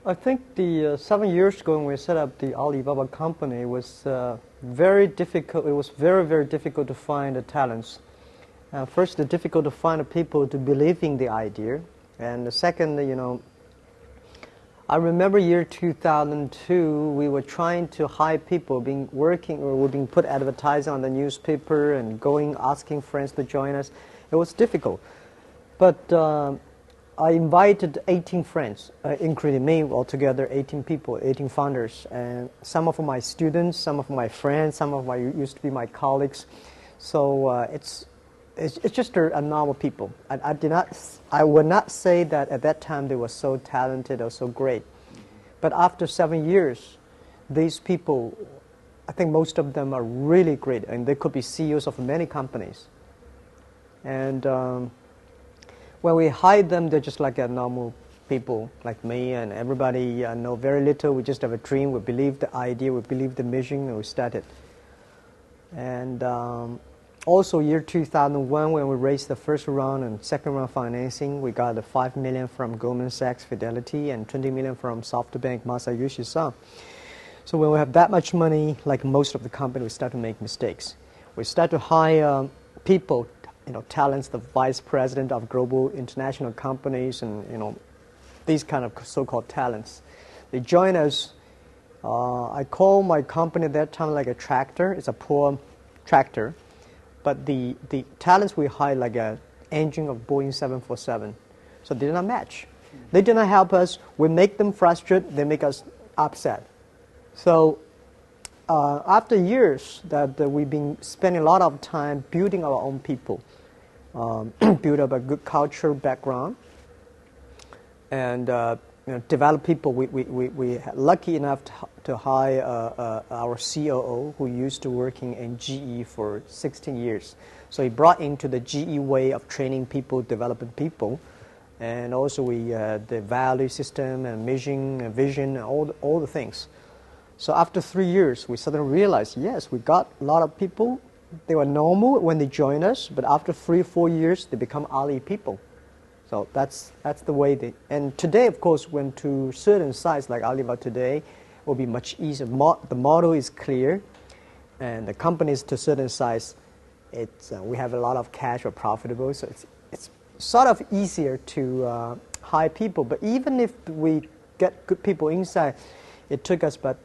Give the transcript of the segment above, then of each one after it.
I think the 7 years ago when we set up the Alibaba company was very difficult. It was very, very difficult to find the talents. First, it's difficult to find the people to believe in the idea. And the second, I remember year 2002, we were trying to hire people, being working or we're being put advertising on the newspaper and going, asking friends to join us. It was difficult. But I invited 18 friends, including me, altogether 18 people, 18 founders, and some of my students, some of my friends, some of my used to be my colleagues. So it's just a normal people. I would not say that at that time they were so talented or so great, but after 7 years, these people, I think most of them are really great, and they could be CEOs of many companies. And when we hire them, they're just like a normal people like me, and everybody know very little. We just have a dream. We believe the idea. We believe the mission, and we started. And also, year 2001, when we raised the first round and second round financing, we got the $5 million from Goldman Sachs, Fidelity, and $20 million from SoftBank, Masayoshi Son. So when we have that much money, like most of the company, we start to make mistakes. We start to hire people, talents, the vice president of global international companies, and these kind of so-called talents. They join us. I call my company at that time like a tractor. It's a poor tractor, but the talents we hire like an engine of Boeing 747. So they did not match. They did not help us. We make them frustrated. They make us upset. So after years that we've been spending a lot of time building our own people, build up a good cultural background, and develop people. We lucky enough to hire our COO, who used to working in GE for 16 years. So he brought into the GE way of training people, developing people, and also the value system and mission, and vision, and all the things. So after 3 years, we suddenly realized, yes, we got a lot of people. They were normal when they joined us, but after 3 or 4 years, they become Ali people. So that's the way they. And today, of course, when to certain size like Alibaba today, it will be much easier. The model is clear, and the companies to certain size, we have a lot of cash or profitable, so it's sort of easier to hire people. But even if we get good people inside, it took us but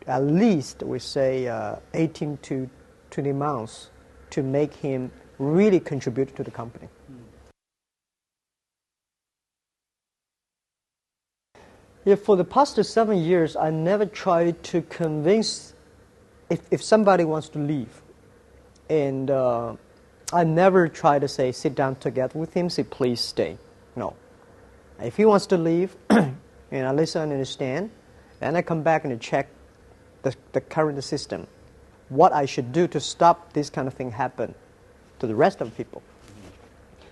at least we say 18 to 20 months to make him really contribute to the company. Yeah, for the past 7 years, I never tried to convince if somebody wants to leave. And I never try to say, sit down together with him, say, please stay. No. If he wants to leave, and I listen and understand, then I come back and check the current system. What I should do to stop this kind of thing happen to the rest of the people.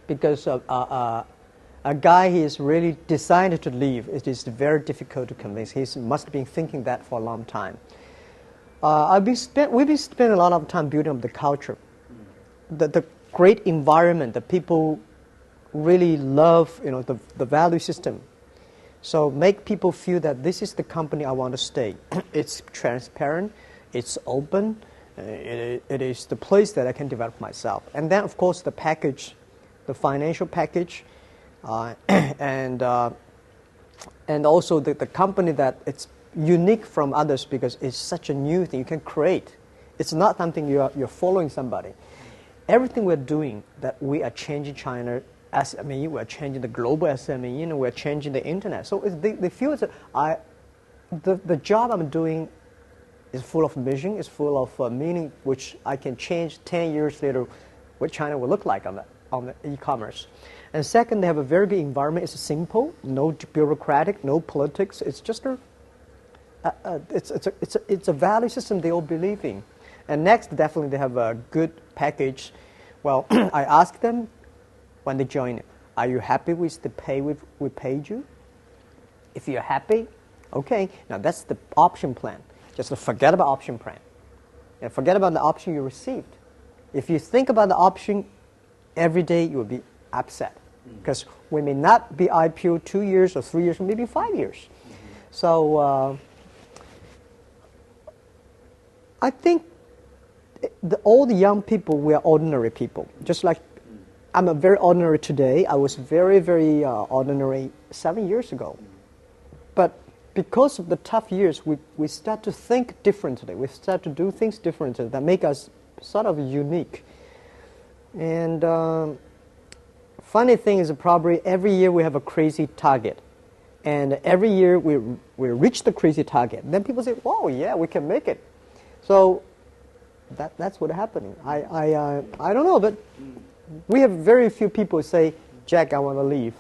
Because a guy he is really decided to leave, it is very difficult to convince. He must have been thinking that for a long time. We've been spending a lot of time building up the culture. The great environment, the people really love the value system. So make people feel that this is the company I want to stay. It's transparent, it's open, it is the place that I can develop myself. And then, of course, the package, the financial package, and also the company that it's unique from others because it's such a new thing you can create. It's not something you're following somebody. Everything we're doing, that we are changing China SME, we're changing the global SME, we're changing the internet. So they feel that the job I'm doing is full of vision, is full of meaning, which I can change 10 years later what China will look like on the e-commerce. And second, they have a very good environment. It's simple, no bureaucratic, no politics. It's just it's a value system they all believe in. And next, definitely they have a good package. Well, I ask them when they join, are you happy with the pay we paid you? If you're happy, okay, now that's the option plan. Just forget about option plan. And forget about the option you received. If you think about the option every day, you will be upset. Because we may not be IPO 2 years or 3 years or maybe 5 years. So I think all the young people, we are ordinary people. Just like I'm a very ordinary today, I was very, very ordinary 7 years ago. But because of the tough years, we start to think differently. We start to do things differently that make us sort of unique. And funny thing is probably every year we have a crazy target. And every year we reach the crazy target. And then people say, whoa, yeah, we can make it. So that's what's happening. I don't know, but we have very few people say, Jack, I want to leave.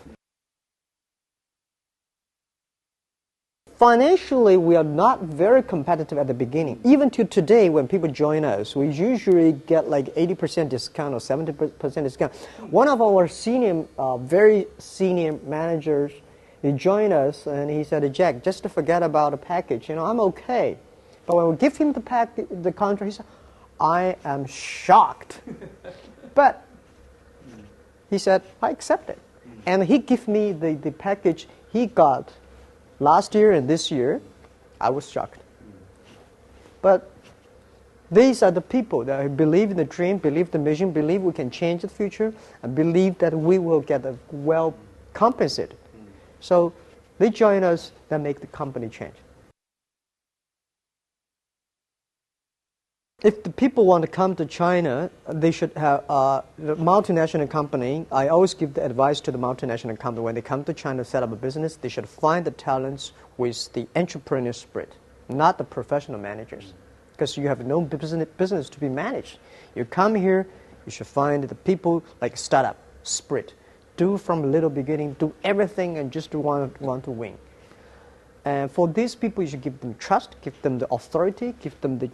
Financially, we are not very competitive at the beginning. Even to today, when people join us, we usually get like 80% discount or 70% discount. One of our senior, very senior managers, he joined us and he said, Jack, just to forget about the package, I'm okay. But when we give him the contract, he said, I am shocked. But he said, I accept it. And he gave me the package he got last year and this year. I was shocked. But these are the people that believe in the dream, believe the mission, believe we can change the future, and believe that we will get well compensated. So they join us, that make the company change. If the people want to come to China, they should have the multinational company. I always give the advice to the multinational company when they come to China to set up a business, they should find the talents with the entrepreneur spirit, not the professional managers, because you have no business to be managed. You come here, you should find the people like startup spirit. Do from little beginning, do everything, and just want to win. And for these people, you should give them trust, give them the authority, give them the,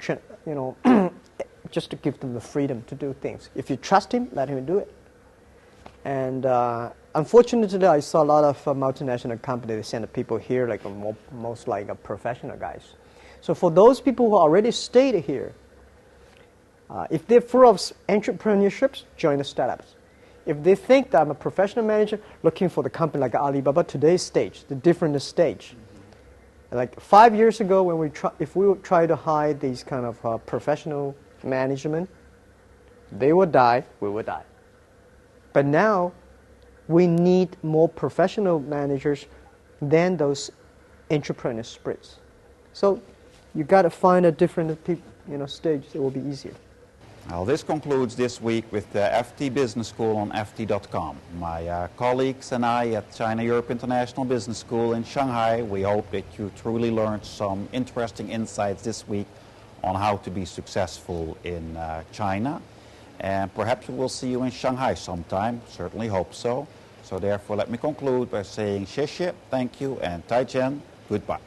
just to give them the freedom to do things. If you trust him, let him do it. And unfortunately, I saw a lot of multinational companies, they send people here like most like professional guys. So for those people who already stayed here, if they're full of entrepreneurships, join the startups. If they think that I'm a professional manager looking for the company like Alibaba, today's stage, the different stage. Like 5 years ago, when if we try to hire these kind of professional management, they would die, we would die. But now, we need more professional managers than those entrepreneur spirits. So, you got to find a different stage. It will be easier. Well, this concludes this week with the FT Business School on FT.com. My colleagues and I at China-Europe International Business School in Shanghai, we hope that you truly learned some interesting insights this week on how to be successful in China. And perhaps we will see you in Shanghai sometime, certainly hope so. So therefore, let me conclude by saying 谢谢, thank you, and 再见, goodbye.